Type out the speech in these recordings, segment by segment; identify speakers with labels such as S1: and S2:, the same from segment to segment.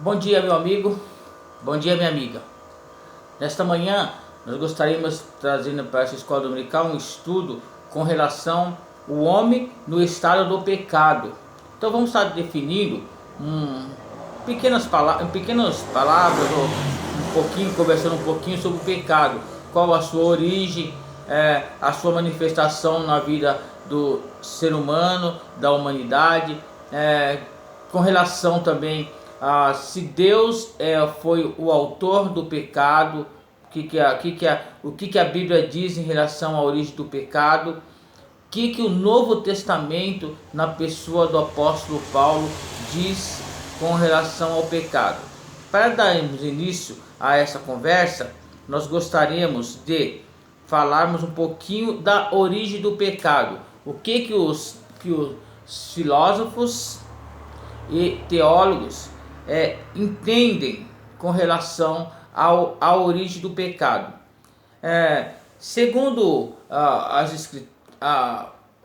S1: Bom dia, meu amigo. Bom dia, minha amiga. Nesta manhã, nós gostaríamos de trazer para essa escola dominical um estudo com relação ao homem no estado do pecado. Então, vamos estar definindo pequenas palavras, ou um pouquinho, conversando um pouquinho sobre o pecado. Qual a sua origem, a sua manifestação na vida do ser humano, da humanidade, com relação também se Deus foi o autor do pecado, o que a Bíblia diz em relação à origem do pecado, que o Novo Testamento, na pessoa do apóstolo Paulo, diz com relação ao pecado. Para darmos início a essa conversa, nós gostaríamos de falarmos um pouquinho da origem do pecado. O que os filósofos e teólogos entendem com relação à origem do pecado. Segundo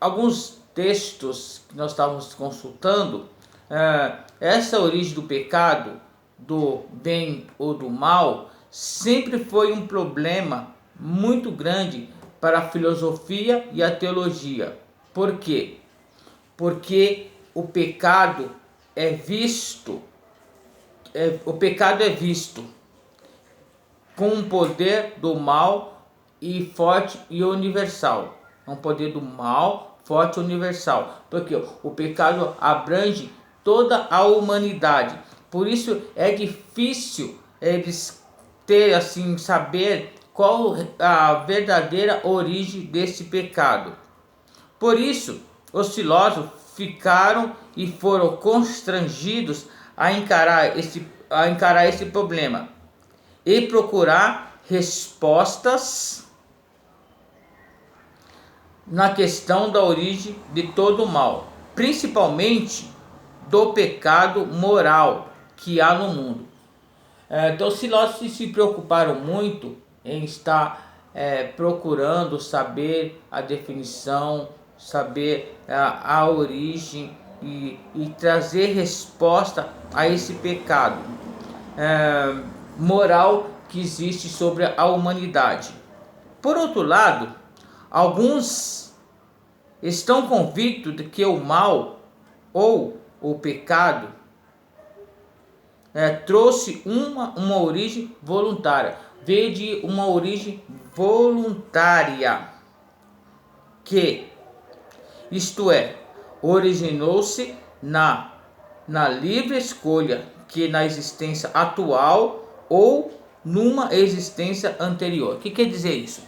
S1: alguns textos que nós estávamos consultando, essa origem do pecado, do bem ou do mal, sempre foi um problema muito grande para a filosofia e a teologia. Por quê? Porque o pecado é visto com um poder do mal e forte e universal. É um poder do mal forte e universal, porque o pecado abrange toda a humanidade. Por isso é difícil eles ter assim saber qual a verdadeira origem desse pecado. Por isso, os filósofos ficaram e foram constrangidos a encarar esse problema e procurar respostas na questão da origem de todo o mal, principalmente do pecado moral que há no mundo. Então, os filósofos se preocuparam muito em estar procurando saber a definição, saber a origem e trazer resposta a esse pecado moral que existe sobre a humanidade. Por outro lado, alguns estão convictos de que o mal ou o pecado trouxe uma origem voluntária, veio de uma origem voluntária, que isto é, originou-se na livre escolha, que na existência atual ou numa existência anterior. O que quer dizer isso?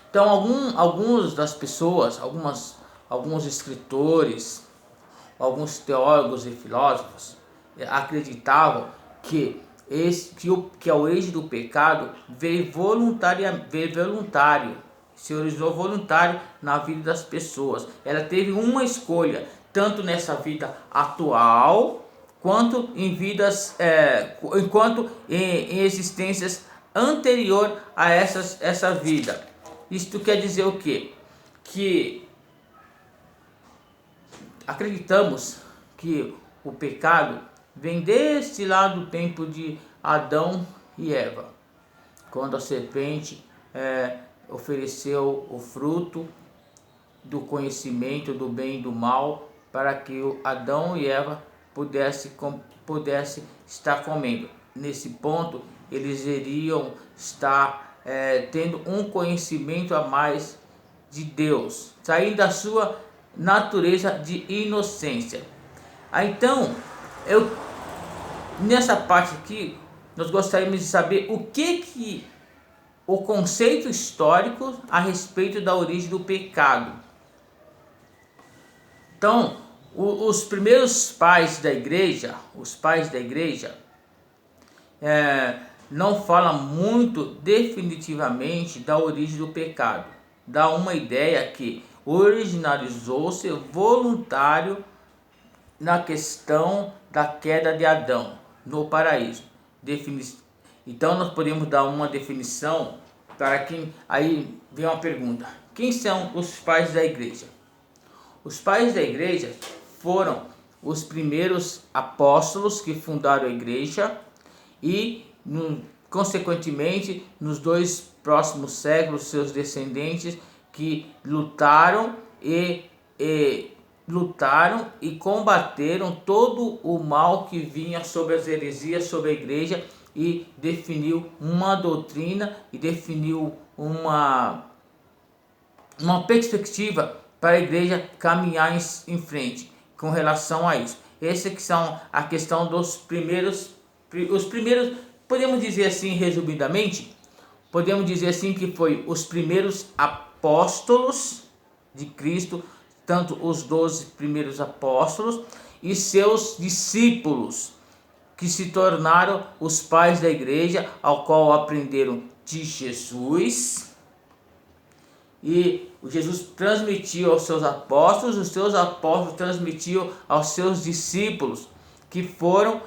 S1: Então, algumas das pessoas, alguns escritores, alguns teólogos e filósofos acreditavam que a origem do pecado veio voluntário, se originou voluntário na vida das pessoas. Ela teve uma escolha, tanto nessa vida atual, quanto em vidas, enquanto em existências anterior a essa vida. Isto quer dizer o quê? Que acreditamos que o pecado vem desde lá do tempo de Adão e Eva, quando a serpente ofereceu o fruto do conhecimento do bem e do mal para que Adão e Eva pudesse estar comendo. Nesse ponto, eles iriam estar tendo um conhecimento a mais de Deus, saindo da sua natureza de inocência. Então, nessa parte aqui, nós gostaríamos de saber o conceito histórico a respeito da origem do pecado. Então, os primeiros pais da igreja, não falam muito definitivamente da origem do pecado. Dá uma ideia que originalizou-se voluntário na questão da queda de Adão no paraíso. Então nós podemos dar uma definição para quem. Aí vem uma pergunta: quem são os pais da igreja? Os pais da igreja foram os primeiros apóstolos que fundaram a igreja e, consequentemente, nos 2 próximos séculos, seus descendentes que lutaram e combateram todo o mal que vinha sobre as heresias, sobre a igreja, e definiu uma doutrina e definiu uma perspectiva para a igreja caminhar em frente com relação a isso. Essa que são a questão dos primeiros, podemos dizer assim, resumidamente, podemos dizer assim que foi os primeiros apóstolos de Cristo, tanto os 12 primeiros apóstolos e seus discípulos, que se tornaram os pais da igreja, ao qual aprenderam de Jesus. E Jesus transmitiu aos seus apóstolos, os seus apóstolos transmitiam aos seus discípulos, que foram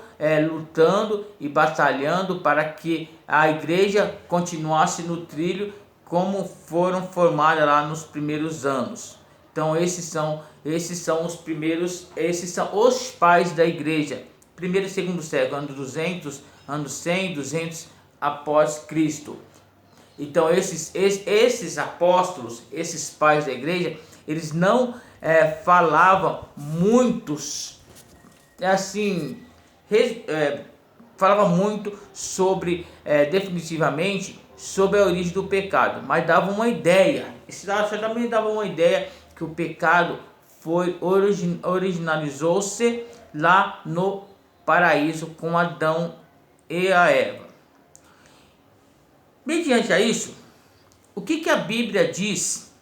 S1: lutando e batalhando para que a igreja continuasse no trilho como foram formadas lá nos primeiros anos. Então esses são os primeiros, esses são os pais da igreja. Primeiro e segundo século, ano 200, ano 100, 200 após Cristo. Então esses apóstolos, esses pais da igreja, eles não falavam muitos, assim, falavam muito sobre, definitivamente, sobre a origem do pecado, mas davam uma ideia, também davam uma ideia que o pecado originalizou-se lá no paraíso com Adão e a Eva. Mediante a isso, o que a Bíblia diz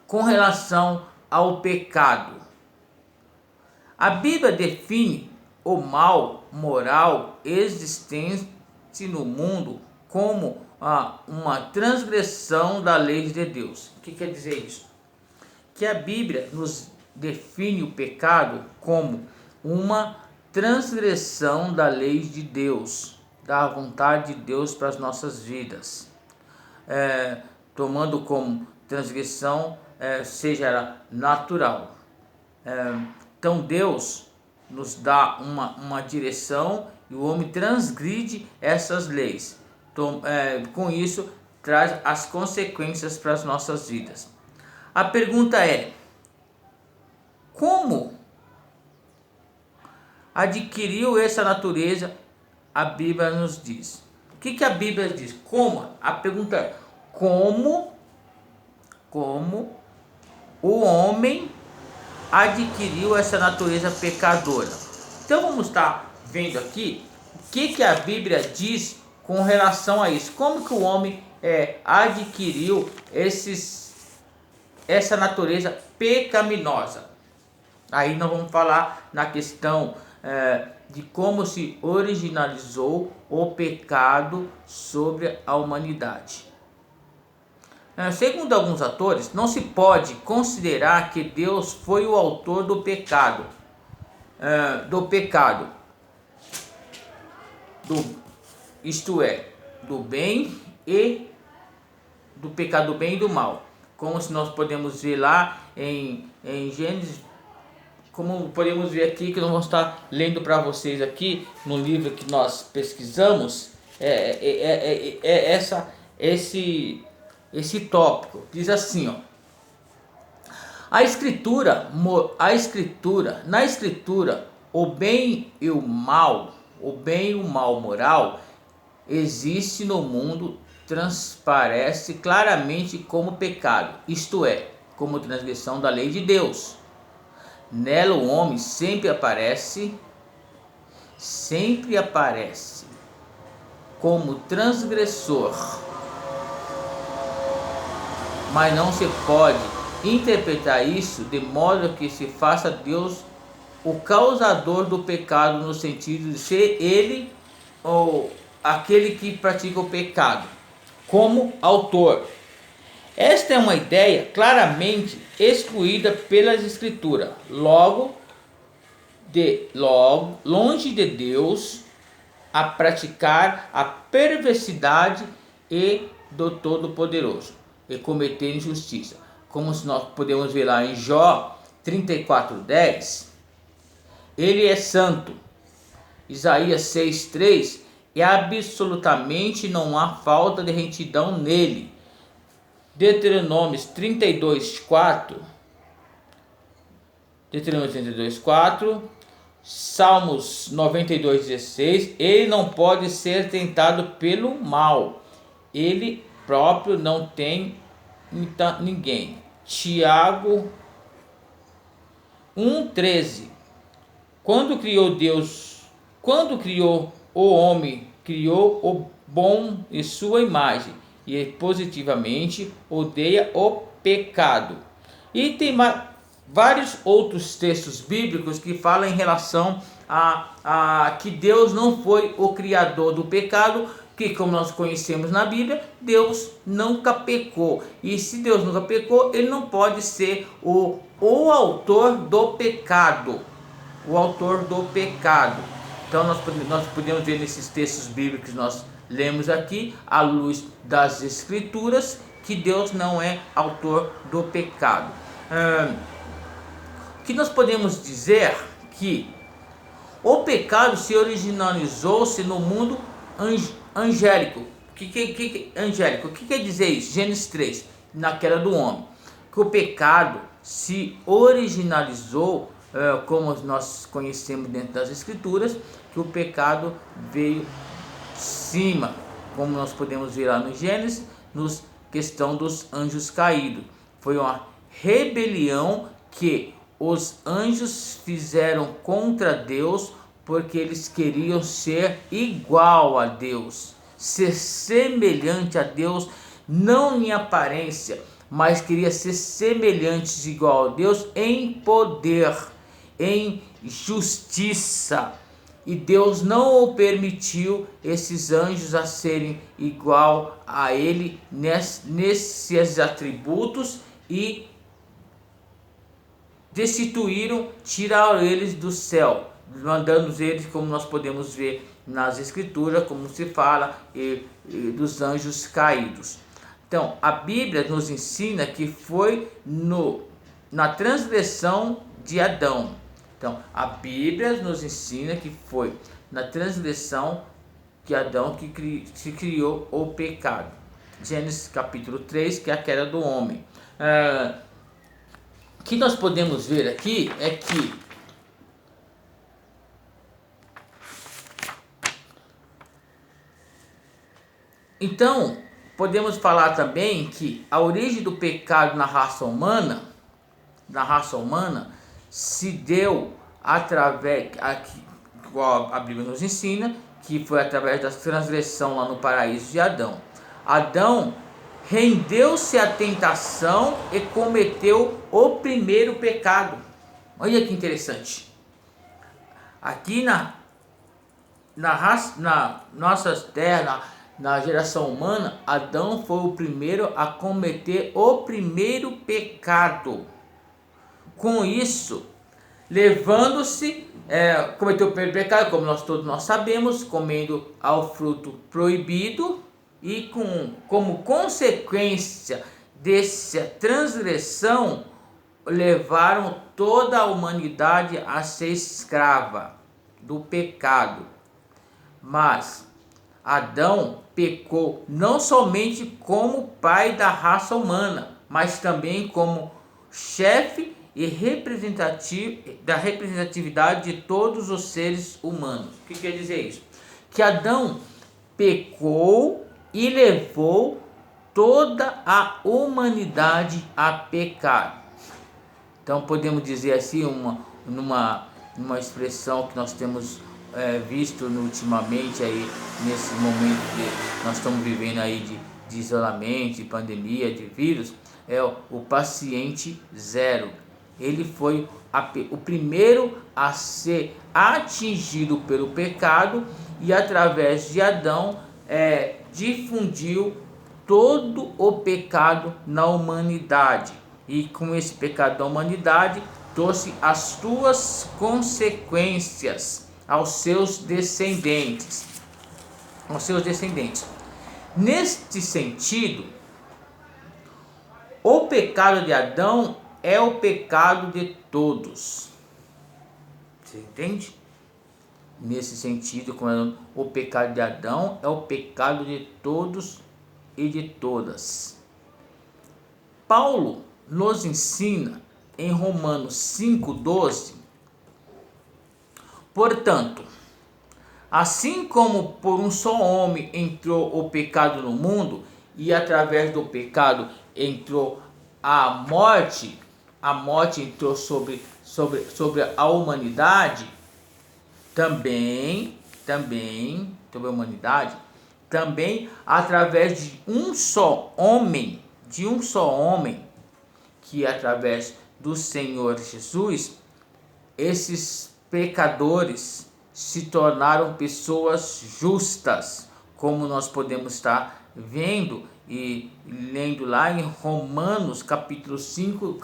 S1: com relação ao pecado? A Bíblia define o mal moral existente no mundo como uma transgressão da lei de Deus. O que quer dizer isso? Que a Bíblia nos define o pecado como uma transgressão da lei de Deus, da vontade de Deus para as nossas vidas, tomando como transgressão, seja ela natural. Então Deus nos dá uma direção e o homem transgride essas leis. Com isso, traz as consequências para as nossas vidas. A pergunta é: como adquiriu essa natureza? A Bíblia nos diz. O que a Bíblia diz? Como? A pergunta é: como o homem adquiriu essa natureza pecadora? Então vamos estar vendo aqui o que a Bíblia diz com relação a isso. Como que o homem adquiriu essa natureza pecaminosa? Aí nós vamos falar na questão de como se originalizou o pecado sobre a humanidade. Segundo alguns autores, não se pode considerar que Deus foi o autor do pecado, isto é, do bem e do pecado do bem e do mal, como se nós podemos ver lá em Gênesis, como podemos ver aqui, que nós vamos estar lendo para vocês aqui no livro que nós pesquisamos, esse tópico. Diz assim, ó: na escritura, o bem e o mal moral existe no mundo, transparece claramente como pecado, isto é, como transgressão da lei de Deus. Nela o homem sempre aparece como transgressor, mas não se pode interpretar isso de modo que se faça Deus o causador do pecado, no sentido de ser ele ou aquele que pratica o pecado como autor. Esta é uma ideia claramente excluída pelas Escrituras. Longe de Deus a praticar a perversidade e do Todo-Poderoso e cometer injustiça. Como nós podemos ver lá em Jó 34:10, Ele é santo. Isaías 6:3, e absolutamente não há falta de retidão nele. Deuteronômios 32:4, Salmos 92:16, ele não pode ser tentado pelo mal, ele próprio não tem ninguém. Tiago 1:13, quando criou o homem, criou o bom em sua imagem, e positivamente odeia o pecado. E tem vários outros textos bíblicos que falam em relação a que Deus não foi o criador do pecado, que, como nós conhecemos na Bíblia, Deus nunca pecou. E se Deus nunca pecou, ele não pode ser o autor do pecado. O autor do pecado. Então nós podemos ver nesses textos bíblicos que nós lemos aqui, à luz das Escrituras, que Deus não é autor do pecado. Que nós podemos dizer que o pecado se originalizou-se no mundo angélico. Angélico, o que quer dizer isso? Gênesis 3, na queda do homem. Que o pecado se originalizou, como nós conhecemos dentro das Escrituras, que o pecado veio de cima, como nós podemos ver lá no Gênesis, nos questão dos anjos caídos. Foi uma rebelião que os anjos fizeram contra Deus, porque eles queriam ser igual a Deus, ser semelhante a Deus, não em aparência, mas queria ser semelhantes igual a Deus em poder, em justiça. E Deus não o permitiu esses anjos a serem igual a ele nesses atributos, e destituíram, tiraram eles do céu, mandando eles, como nós podemos ver nas Escrituras, como se fala, dos anjos caídos. Então, a Bíblia nos ensina que foi na transgressão de Adão. Então, a Bíblia nos ensina que foi na transgressão de Adão que se criou o pecado. Gênesis capítulo 3, que é a queda do homem. O que nós podemos ver aqui é que então podemos falar também que a origem do pecado na raça humana se deu através, a Bíblia nos ensina, que foi através da transgressão lá no paraíso de Adão. Adão rendeu-se à tentação e cometeu o primeiro pecado. Olha que interessante. Aqui na nossa terra, na geração humana, Adão foi o primeiro a cometer o primeiro pecado. Com isso, levando-se, cometeu o primeiro pecado, como todos nós sabemos, comendo ao fruto proibido, e como consequência dessa transgressão, levaram toda a humanidade a ser escrava do pecado. Mas Adão pecou não somente como pai da raça humana, mas também como chefe e da representatividade de todos os seres humanos. O que quer dizer isso? Que Adão pecou e levou toda a humanidade a pecar. Então podemos dizer assim, numa expressão que nós temos visto ultimamente aí, nesse momento que nós estamos vivendo aí de isolamento, de pandemia, de vírus, é o paciente zero. Ele foi o primeiro a ser atingido pelo pecado, e através de Adão difundiu todo o pecado na humanidade. E com esse pecado da humanidade, trouxe as suas consequências aos seus descendentes. Neste sentido, o pecado de Adão é o pecado de todos. Você entende? Nesse sentido, quando o pecado de Adão é o pecado de todos e de todas. Paulo nos ensina em Romanos 5,12: portanto, assim como por um só homem entrou o pecado no mundo, e através do pecado entrou a morte entrou sobre a humanidade, também sobre a humanidade, também através de um só homem, que através do Senhor Jesus, esses pecadores se tornaram pessoas justas, como nós podemos estar vendo e lendo lá em Romanos capítulo 5,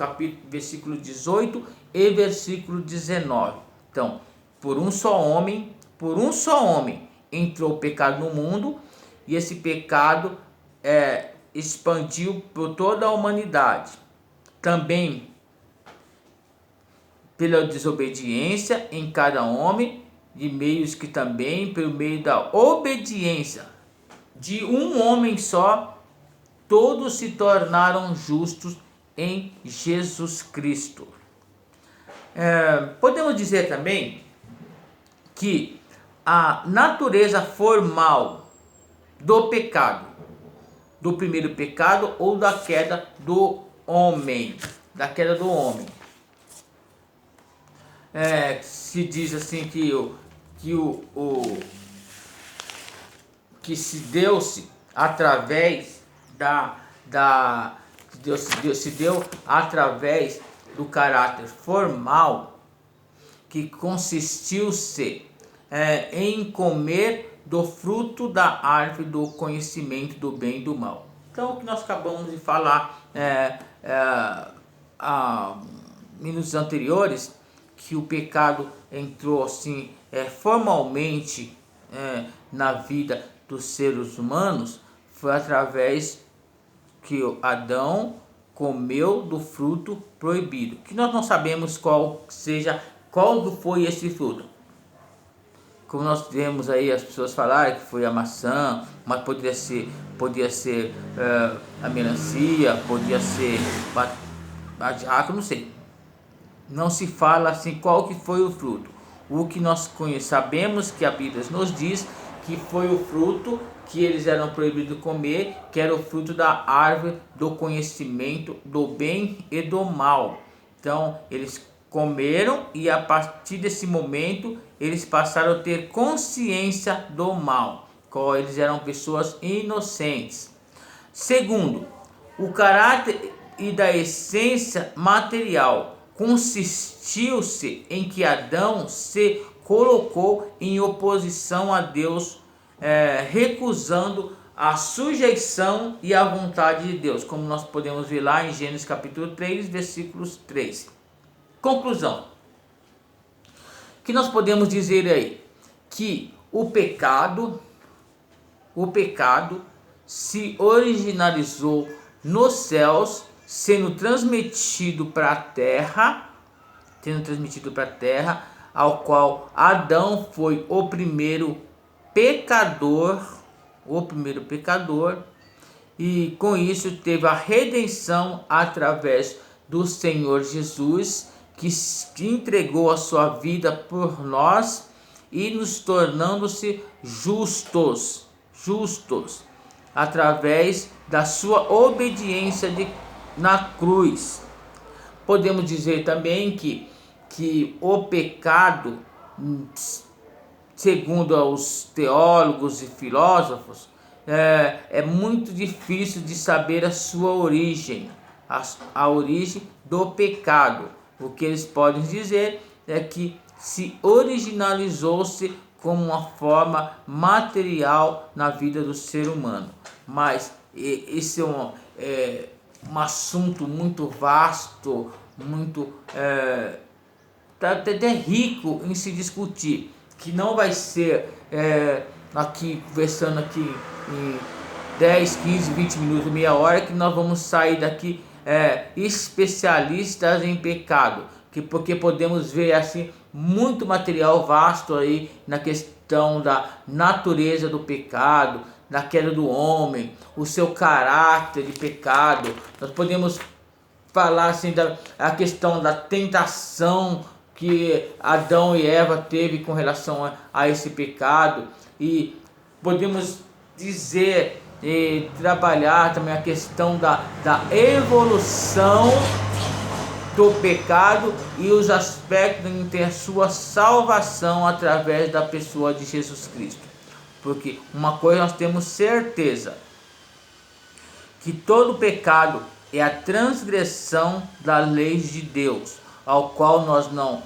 S1: versículo 18 e versículo 19. Então, por um só homem entrou o pecado no mundo, e esse pecado expandiu por toda a humanidade. Também pela desobediência em cada homem, de meios que também, pelo meio da obediência de um homem só, todos se tornaram justos em Jesus Cristo. Podemos dizer também que a natureza formal do pecado, do primeiro pecado ou da queda do homem, se diz assim que se deu-se através se deu através do caráter formal, que consistiu-se em comer do fruto da árvore do conhecimento do bem e do mal. Então, o que nós acabamos de falar há minutos anteriores, que o pecado entrou assim formalmente na vida dos seres humanos, foi através que Adão comeu do fruto proibido, que nós não sabemos qual foi esse fruto. Como nós vemos aí as pessoas falarem que foi a maçã, mas podia ser a melancia, podia ser a jaca, não sei. Não se fala assim qual que foi o fruto. O que nós sabemos, que a Bíblia nos diz, que foi o fruto que eles eram proibidos de comer, que era o fruto da árvore do conhecimento do bem e do mal. Então eles comeram, e a partir desse momento eles passaram a ter consciência do mal. Eles eram pessoas inocentes. Segundo, o caráter e da essência material consistiu-se em que Adão se colocou em oposição a Deus, recusando a sujeição e a vontade de Deus, como nós podemos ver lá em Gênesis capítulo 3, versículos 3. Conclusão. O que nós podemos dizer aí? Que o pecado se originalizou nos céus, sendo transmitido para a terra, ao qual Adão foi o primeiro pecador, e com isso teve a redenção através do Senhor Jesus, que entregou a sua vida por nós e nos tornando-se justos através da sua obediência na cruz. Podemos dizer também que o pecado, segundo os teólogos e filósofos, é muito difícil de saber a sua origem, a origem do pecado. O que eles podem dizer é que se originalizou-se como uma forma material na vida do ser humano. Mas esse é um assunto muito vasto, muito até rico em se discutir, que não vai ser aqui conversando aqui em 10, 15, 20 minutos, meia hora, que nós vamos sair daqui especialistas em pecado. porque podemos ver assim muito material vasto aí na questão da natureza do pecado, da queda do homem, o seu caráter de pecado. Nós podemos falar assim a questão da tentação que Adão e Eva teve com relação a esse pecado, e podemos dizer e trabalhar também a questão da evolução do pecado e os aspectos em ter a sua salvação através da pessoa de Jesus Cristo. Porque uma coisa nós temos certeza, que todo pecado é a transgressão das leis de Deus, ao qual nós não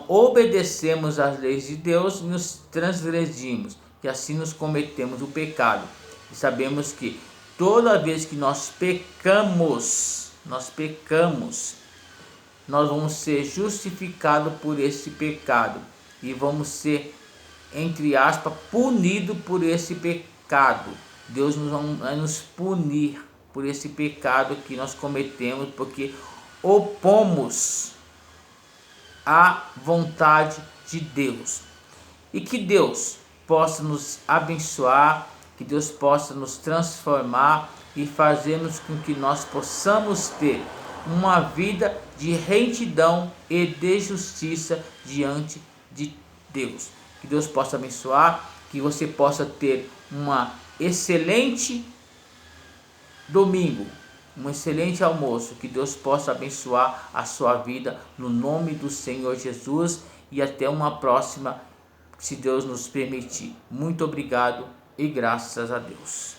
S1: obedecemos às leis de Deus e nos transgredimos, e assim nos cometemos o pecado. E sabemos que toda vez que nós pecamos, nós vamos ser justificados por esse pecado e vamos ser, entre aspas, punidos por esse pecado. Deus vai nos punir por esse pecado que nós cometemos, porque opomos a vontade de Deus. E que Deus possa nos abençoar, que Deus possa nos transformar e fazermos com que nós possamos ter uma vida de retidão e de justiça diante de Deus. Que Deus possa abençoar, que você possa ter uma excelente domingo, um excelente almoço, que Deus possa abençoar a sua vida no nome do Senhor Jesus, e até uma próxima, se Deus nos permitir. Muito obrigado e graças a Deus.